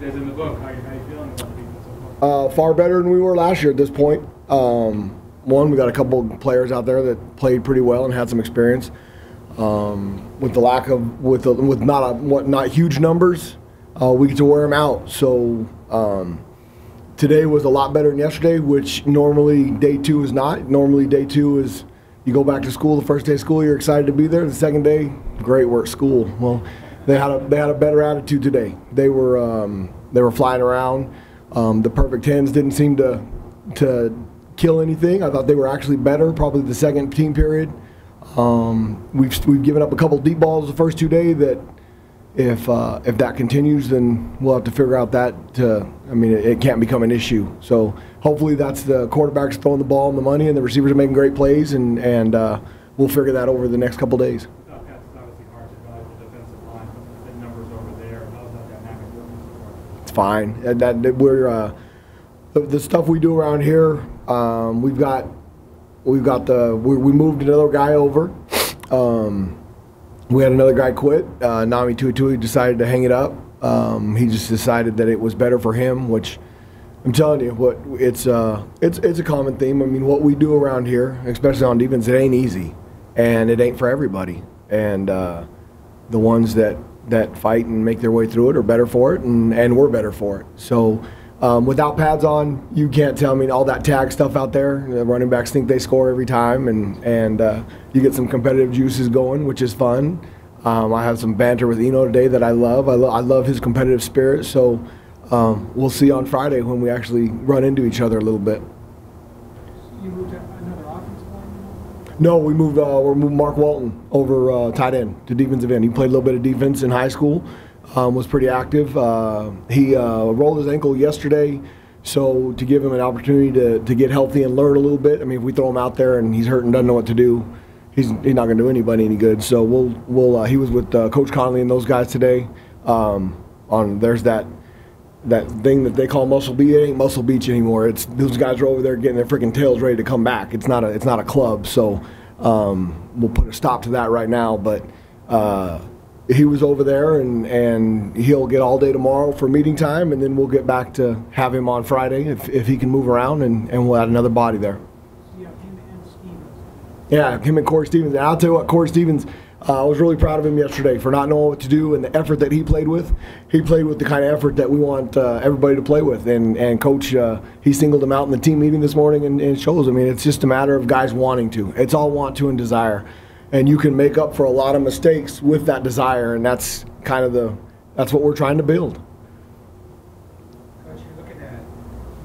days in the book. How you feeling about the defense so far? Far better than we were last year at this point. One, we got a couple of players out there that played pretty well and had some experience. With the lack of, with not huge numbers, we get to wear them out. So today was a lot better than yesterday, which normally day two is not. Normally day two is you go back to school, the first day of school, you're excited to be there. The second day, great, we're at school. Well, they had a better attitude today. They were flying around. The perfect tens didn't seem to kill anything. I thought they were actually better, probably the second team period. We've given up a couple deep balls the first 2 days that if that continues, then we'll have to figure out that it can't become an issue. So hopefully that's the quarterbacks throwing the ball and the money and the receivers are making great plays, and we'll figure that over the next couple days. It's obviously hard to evaluate the defensive line, but the numbers over there, how's that dynamic working so far? It's fine. And we're the stuff we do around here. We moved another guy over. We had another guy quit. Nami Tuitui decided to hang it up. He just decided that it was better for him, which I'm telling you, it's a common theme. I mean, what we do around here, especially on defense, it ain't easy, and it ain't for everybody. And the ones that fight and make their way through it are better for it, and we're better for it. So without pads on, you can't tell me all that tag stuff out there. The running backs think they score every time, and you get some competitive juices going, which is fun. I have some banter with Eno today that I love. I love his competitive spirit. So we'll see on Friday when we actually run into each other a little bit. You moved to another offensive line? No, we're moving Mark Walton over tight end to defensive end. He played a little bit of defense in high school. Was pretty active. He rolled his ankle yesterday, so to give him an opportunity to get healthy and learn a little bit. I mean, if we throw him out there and he's hurt and doesn't know what to do, he's not going to do anybody any good. So he was with Coach Conley and those guys today. There's that thing that they call Muscle Beach. It ain't Muscle Beach anymore. It's those guys are over there getting their freaking tails ready to come back. It's not a club. So we'll put a stop to that right now. But he was over there, and he'll get all day tomorrow for meeting time, and then we'll get back to have him on Friday if he can move around, and we'll add another body there. Yeah, him and Stevens. Yeah, him and Corey Stevens. And I'll tell you what, Corey Stevens, I was really proud of him yesterday for not knowing what to do and the effort that he played with. He played with the kind of effort that we want everybody to play with, and Coach, he singled him out in the team meeting this morning and shows. I mean, it's just a matter of guys wanting to. It's all want to and desire. And you can make up for a lot of mistakes with that desire, and that's kind of that's what we're trying to build. Coach, you're looking at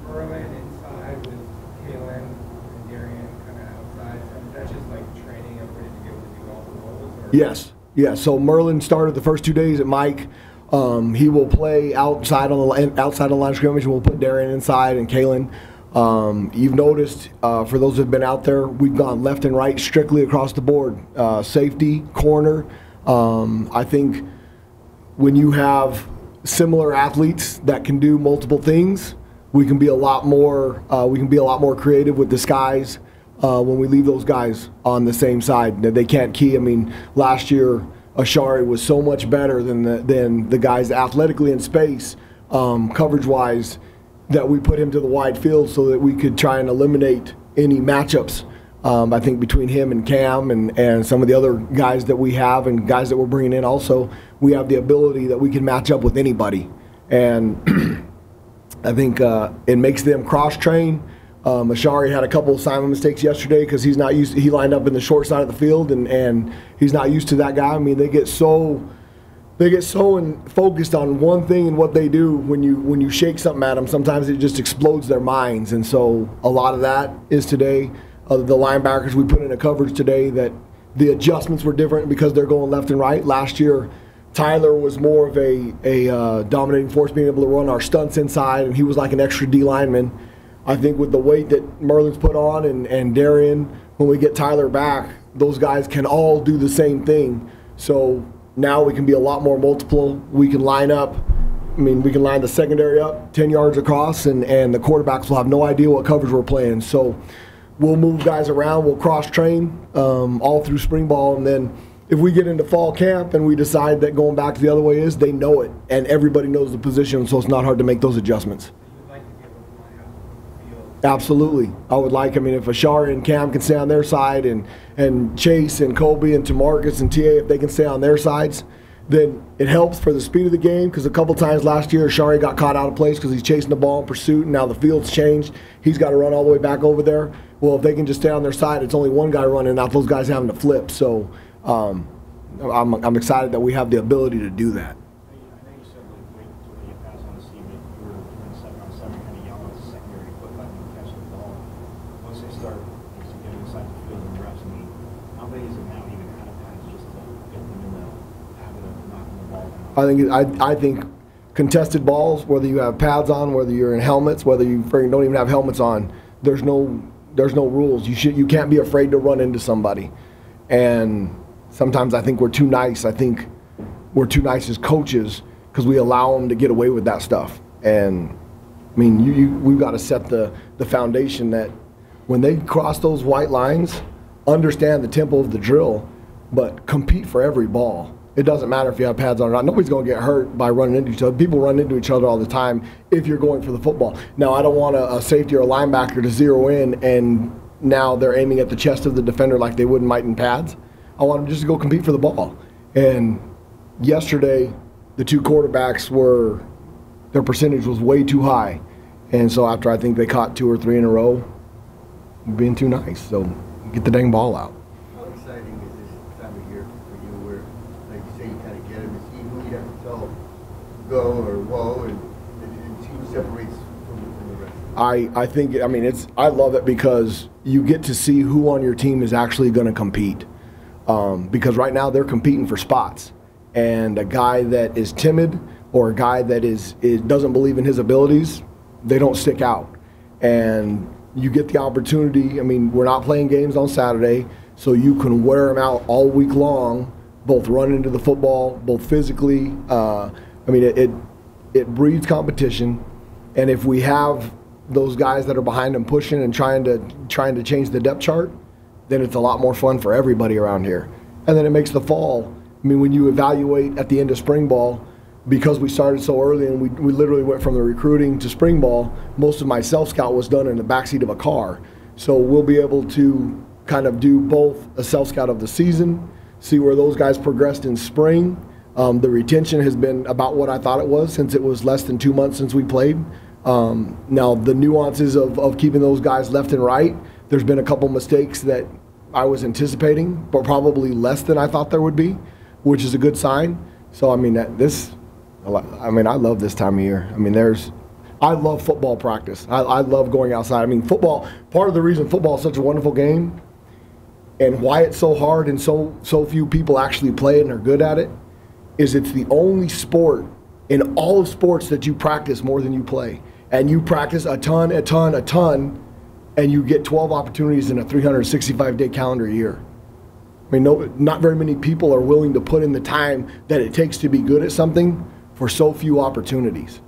Merlin inside with Kalen and Darian kind of outside. So is that just like training everybody to be able to do all the roles? Or? Yes. Yeah. So Merlin started the first 2 days at Mike. He will play outside of the line of scrimmage, and we'll put Darian inside and Kalen. You've noticed, for those who have been out there, we've gone left and right strictly across the board. Safety, corner. I think when you have similar athletes that can do multiple things, we can be a lot more creative with disguise when we leave those guys on the same side. They can't key. I mean, last year Ashari was so much better than the guys athletically in space, coverage-wise, that we put him to the wide field so that we could try and eliminate any matchups. I think between him and Cam and some of the other guys that we have and guys that we're bringing in also, we have the ability that we can match up with anybody. And I think it makes them cross-train. Ashari had a couple of assignment mistakes yesterday because he's not used. He lined up in the short side of the field, and he's not used to that guy. I mean, they get so focused on one thing and what they do. When you shake something at them, sometimes it just explodes their minds. And so a lot of that is today. The linebackers we put in a coverage today, that the adjustments were different because they're going left and right. Last year, Tyler was more of a dominating force, being able to run our stunts inside, and he was like an extra D lineman. I think with the weight that Merlin's put on and Darian, when we get Tyler back, those guys can all do the same thing. So now we can be a lot more multiple. We can line up. I mean, we can line the secondary up 10 yards across, and the quarterbacks will have no idea what coverage we're playing. So we'll move guys around. We'll cross-train all through spring ball, and then if we get into fall camp and we decide that going back to the other way is, they know it, and everybody knows the position, so it's not hard to make those adjustments. You'd like to be able to line up the field. Absolutely. I would like, I mean, if Ashari and Cam can stay on their side, and Chase and Kobe and Tamarcus and TA, if they can stay on their sides, then it helps for the speed of the game, because a couple times last year, Ashari got caught out of place because he's chasing the ball in pursuit, and now the field's changed. He's got to run all the way back over there. Well, if they can just stay on their side, it's only one guy running, not those guys having to flip. So I'm excited that we have the ability to do that. I know you said like wait until you pass on the seam, but you were doing 7-on-7, kind of young as a secondary foot letting them catch the ball. Once they start getting inside the field and reps, I mean, how big is it now even out of pads just to get them in the habit of knocking the ball down? I think contested balls, whether you have pads on, whether you're in helmets, whether you don't even have helmets on, there's no rules. You can't be afraid to run into somebody. And sometimes I think we're too nice. I think we're too nice as coaches because we allow them to get away with that stuff. And I mean, we've got to set the foundation that when they cross those white lines, understand the tempo of the drill, but compete for every ball. It doesn't matter if you have pads on or not. Nobody's going to get hurt by running into each other. People run into each other all the time if you're going for the football. Now, I don't want a safety or a linebacker to zero in and now they're aiming at the chest of the defender like they would in pads. I want them just to go compete for the ball. And yesterday, the two quarterbacks their percentage was way too high. And so after I think they caught 2 or 3 in a row, being too nice. So get the dang ball out. How exciting is this time of year for you where, like you say, you kind of get them to see who you have to tell go or whoa and see who separates from the rest? I think, I mean, I love it because you get to see who on your team is actually going to compete. Because right now they're competing for spots. And a guy that is timid or a guy that doesn't believe in his abilities, they don't stick out. And you get the opportunity. I mean, we're not playing games on Saturday, so you can wear them out all week long, both run into the football, both physically. I mean, it breeds competition. And if we have those guys that are behind them pushing and trying to change the depth chart, then it's a lot more fun for everybody around here. And then it makes the fall. I mean, when you evaluate at the end of spring ball, because we started so early and we literally went from the recruiting to spring ball, most of my self-scout was done in the backseat of a car. So we'll be able to kind of do both a self-scout of the season, see where those guys progressed in spring. The retention has been about what I thought it was since it was less than 2 months since we played. Now, the nuances of keeping those guys left and right, there's been a couple mistakes that I was anticipating, but probably less than I thought there would be, which is a good sign. So, I mean, I love this time of year. I mean, I love football practice. I love going outside. I mean, football, part of the reason football is such a wonderful game and why it's so hard and so few people actually play it and are good at it is it's the only sport in all of sports that you practice more than you play. And you practice a ton, and you get 12 opportunities in a 365-day calendar year. I mean, not very many people are willing to put in the time that it takes to be good at something for so few opportunities.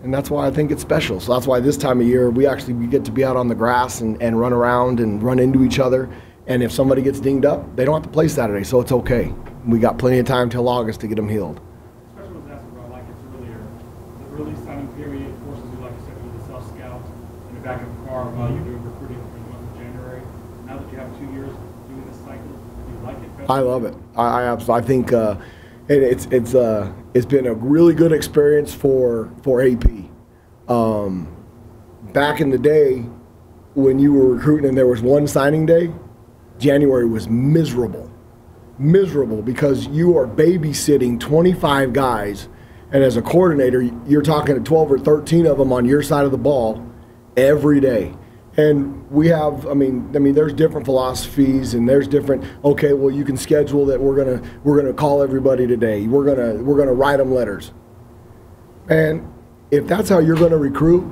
And that's why I think it's special. So that's why this time of year we get to be out on the grass and run around and run into each other. And if somebody gets dinged up, they don't have to play Saturday, so it's okay. We got plenty of time till August to get them healed. Especially with basketball, like it's earlier. The early signing period forces you, like you said, to do the self-scout in the back of the car while you're doing recruiting for the month of January. Now that you have 2 years doing this cycle, do you like it better? I love it. I absolutely. I think it's been a really good experience for AP. Back in the day, when you were recruiting and there was one signing day, January was miserable because you are babysitting 25 guys, and as a coordinator, you're talking to 12 or 13 of them on your side of the ball every day. And we have, I mean, there's different philosophies, and there's different. Okay, well, you can schedule that. We're gonna call everybody today. We're gonna write them letters. And if that's how you're gonna recruit,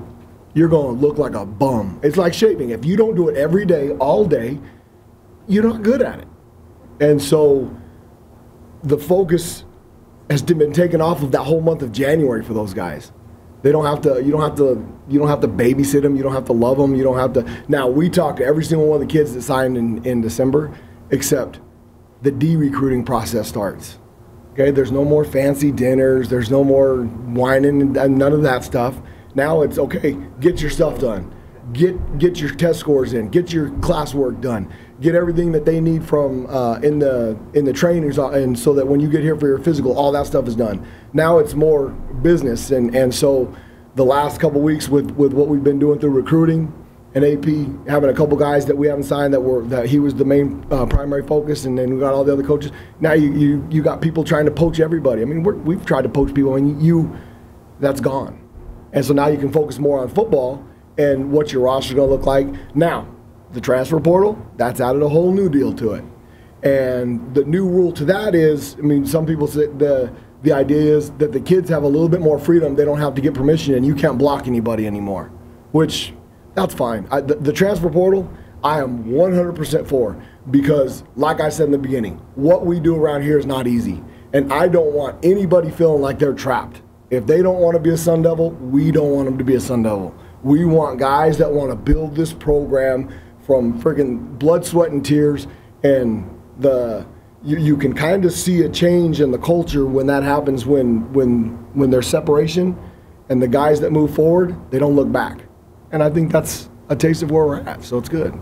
you're gonna look like a bum. It's like shaving. If you don't do it every day, all day, you're not good at it. And so the focus has been taken off of that whole month of January for those guys. They don't have to. You don't have to babysit them. You don't have to love them. You don't have to. Now we talk to every single one of the kids that signed in December, except the de-recruiting process starts. Okay, there's no more fancy dinners, there's no more whining and none of that stuff. Now it's okay, get your stuff done. Get your test scores in, get your classwork done, get everything that they need from in the trainings, and so that when you get here for your physical, all that stuff is done. Now it's more business, and so the last couple weeks with what we've been doing through recruiting and AP, having a couple guys that we haven't signed that he was the main primary focus, and then we got all the other coaches. Now you got people trying to poach everybody. I mean, we've tried to poach people, and that's gone, and so now you can focus more on football and what your roster's going to look like. Now, the transfer portal, that's added a whole new deal to it. And the new rule to that is, I mean, some people say the idea is that the kids have a little bit more freedom. They don't have to get permission, and you can't block anybody anymore, which that's fine. The transfer portal, I am 100% for, because like I said in the beginning, what we do around here is not easy. And I don't want anybody feeling like they're trapped. If they don't want to be a Sun Devil, we don't want them to be a Sun Devil. We want guys that want to build this program from freaking blood, sweat, and tears. And you can kind of see a change in the culture when that happens, when there's separation, and the guys that move forward, they don't look back. And I think that's a taste of where we're at, so it's good. So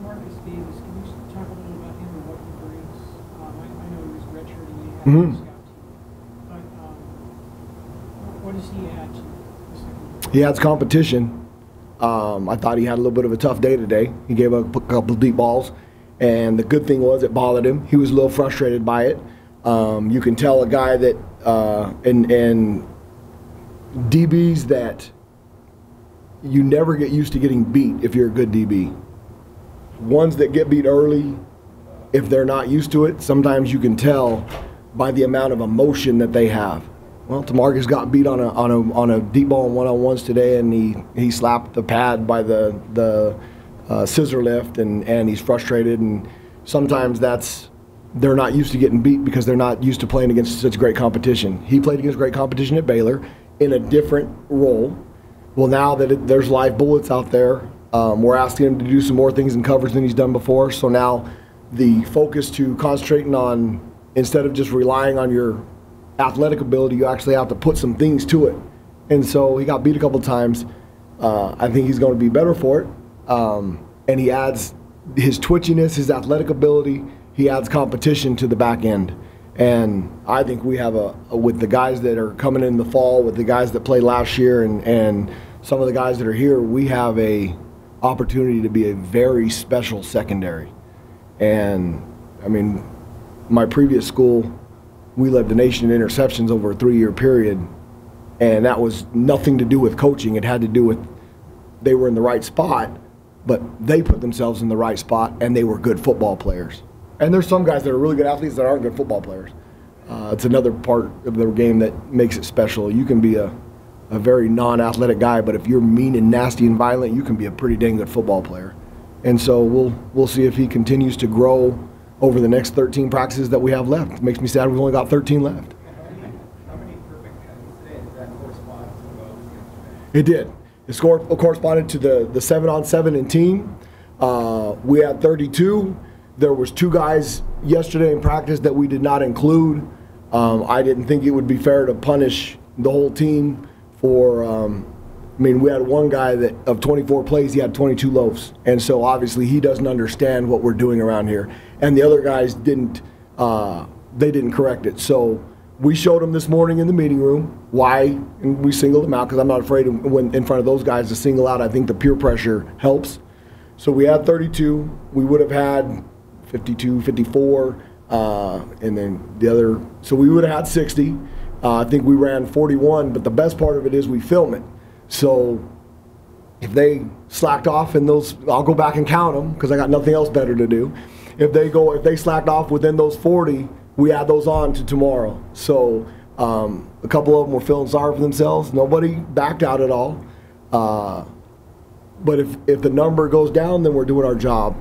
Marcus Davis, can you talk a little about him and what he brings? I know he was redshirting and he had Mm-hmm. a scout team, but what does he add to the second? He adds competition. I thought he had a little bit of a tough day today. He gave up a couple of deep balls, and the good thing was it bothered him. He was a little frustrated by it. You can tell a guy that and DBs that you never get used to getting beat if you're a good DB. Ones that get beat early, if they're not used to it, sometimes you can tell by the amount of emotion that they have. Well, Tamarcus got beat on a deep ball in one-on-ones today, and he slapped the pad by the scissor lift, and he's frustrated. And sometimes they're not used to getting beat because they're not used to playing against such great competition. He played against great competition at Baylor in a different role. Well, now that there's live bullets out there, we're asking him to do some more things in coverage than he's done before. So now the focus to concentrating on, instead of just relying on your athletic ability, you actually have to put some things to it. And so he got beat a couple times. I think he's going to be better for it. And he adds his twitchiness, his athletic ability. He adds competition to the back end. And I think we have with the guys that are coming in the fall, with the guys that played last year, and some of the guys that are here, we have a opportunity to be a very special secondary. And I mean, my previous school, we led the nation in interceptions over a 3-year period, and that was nothing to do with coaching. It had to do with they were in the right spot, but they put themselves in the right spot, and they were good football players. And there's some guys that are really good athletes that aren't good football players. It's another part of the game that makes it special. You can be a very non-athletic guy, but if you're mean and nasty and violent, you can be a pretty dang good football player. And so we'll see if he continues to grow over the next 13 practices that we have left. It makes me sad we've only got 13 left. How many perfect passes today? Does that correspond to the goals yesterday? It did. The score corresponded to the 7-on-7 in team. We had 32. There was 2 guys yesterday in practice that we did not include. I didn't think it would be fair to punish the whole team for, I mean, we had one guy that of 24 plays, he had 22 loafs. And so obviously he doesn't understand what we're doing around here. And the other guys didn't, they didn't correct it. So we showed them this morning in the meeting room why, and we singled them out because I'm not afraid of, when in front of those guys to single out. I think the peer pressure helps. So we had 32. We would have had 52, 54, and then the other, so we would have had 60. I think we ran 41, but the best part of it is we film it. So if they slacked off in those, I'll go back and count them because I got nothing else better to do. If they slacked off within those 40, we add those on to tomorrow. So a couple of them were feeling sorry for themselves. Nobody backed out at all. But if the number goes down, then we're doing our job.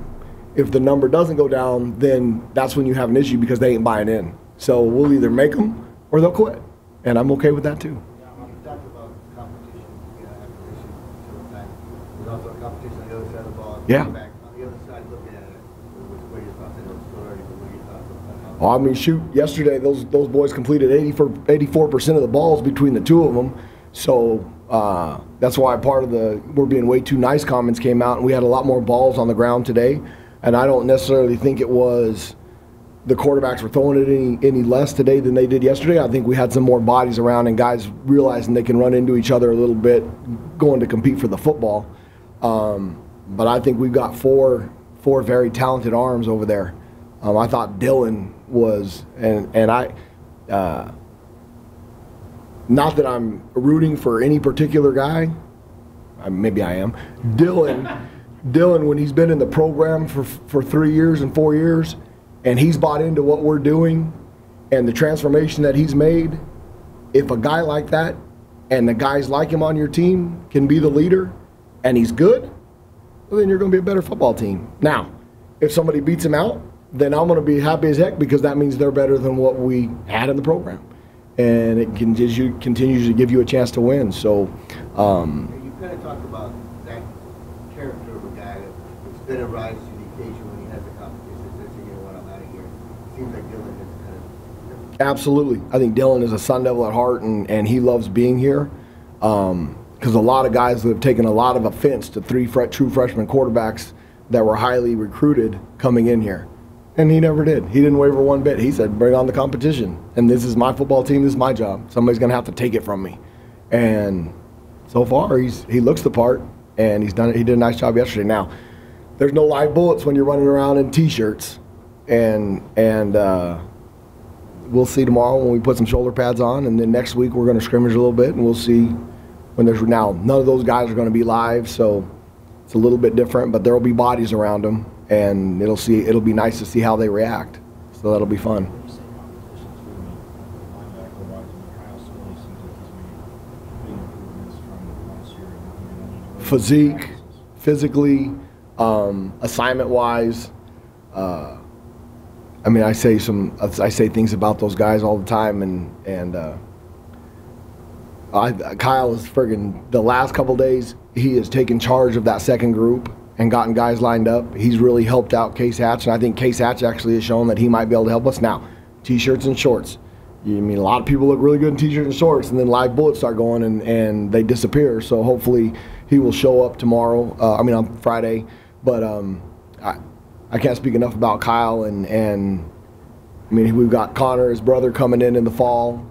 If the number doesn't go down, then that's when you have an issue because they ain't buying in. So we'll either make them or they'll quit. And I'm okay with that too. Yeah, when you talk about competition, you know, acquisition, short time, there's also competition on the other side of the ball. Yeah. Back on the other side, looking at it, what are your thoughts? I know it's still early, but what are your thoughts Well, I mean, shoot, yesterday those boys completed 84% of the balls between the two of them. So that's why part of the "we're being way too nice" comments came out, and we had a lot more balls on the ground today. And I don't necessarily think it was the quarterbacks were throwing it any less today than they did yesterday. I think we had some more bodies around and guys realizing they can run into each other a little bit going to compete for the football. But I think we've got four very talented arms over there. I thought Dylan was, and I, not that I'm rooting for any particular guy, maybe I am. Dylan, when he's been in the program for 3 years and 4 years, and he's bought into what we're doing and the transformation that he's made, if a guy like that and the guys like him on your team can be the leader and he's good, well, then you're going to be a better football team. Now, if somebody beats him out, then I'm going to be happy as heck because that means they're better than what we had in the program. And it continues to give you a chance to win. So, You kind of talked about that character of a guy that's going to rise to the occasion when he has a competition. Says, you know what, I'm out of here. Seems like Dylan is kind of. Absolutely. I think Dylan is a Sun Devil at heart, and he loves being here. Because a lot of guys have taken a lot of offense to three true freshman quarterbacks that were highly recruited coming in here. And he never did. He didn't waver one bit. He said, bring on the competition. And this is my football team. This is my job. Somebody's going to have to take it from me. And so far, he looks the part, and he did a nice job yesterday. Now, there's no live bullets when you're running around in T-shirts. And we'll see tomorrow when we put some shoulder pads on. And then next week, we're going to scrimmage a little bit, and we'll see when there's now. None of those guys are going to be live, so it's a little bit different. But there will be bodies around them. And it'll be nice to see how they react. So that'll be fun. When you say competition too, I mean, linebacker-wise, Kyle Sully seems like he's made big improvements from last year. Physique, physically, assignment-wise. I mean, I say things about those guys all the time, and Kyle is friggin' the last couple days. He has taken charge of that second group and gotten guys lined up. He's really helped out Case Hatch, and I think Case Hatch actually has shown that he might be able to help us. Now, T-shirts and shorts. I mean, a lot of people look really good in T-shirts and shorts, and then live bullets start going, and they disappear. So hopefully he will show up tomorrow, on Friday. But I can't speak enough about Kyle, and I mean, we've got Connor, his brother, coming in the fall.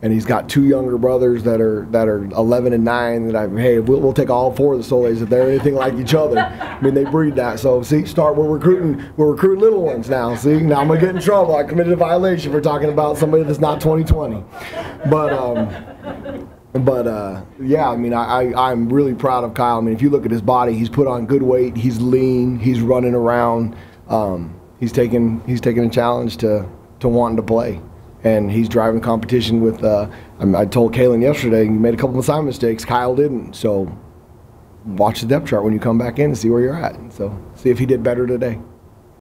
And he's got two younger brothers that are 11 and 9. That we'll take all four of the Soles if they're anything like each other. I mean, they breed that. So see, we're recruiting little ones now. See, now I'm gonna get in trouble. I committed a violation for talking about somebody that's not 2020. Yeah, I mean, I'm really proud of Kyle. I mean, if you look at his body, he's put on good weight. He's lean. He's running around. He's taking a challenge to wanting to play. And he's driving competition with, I told Kalen yesterday, he made a couple of assignment mistakes. Kyle didn't. So watch the depth chart when you come back in and see where you're at. So see if he did better today.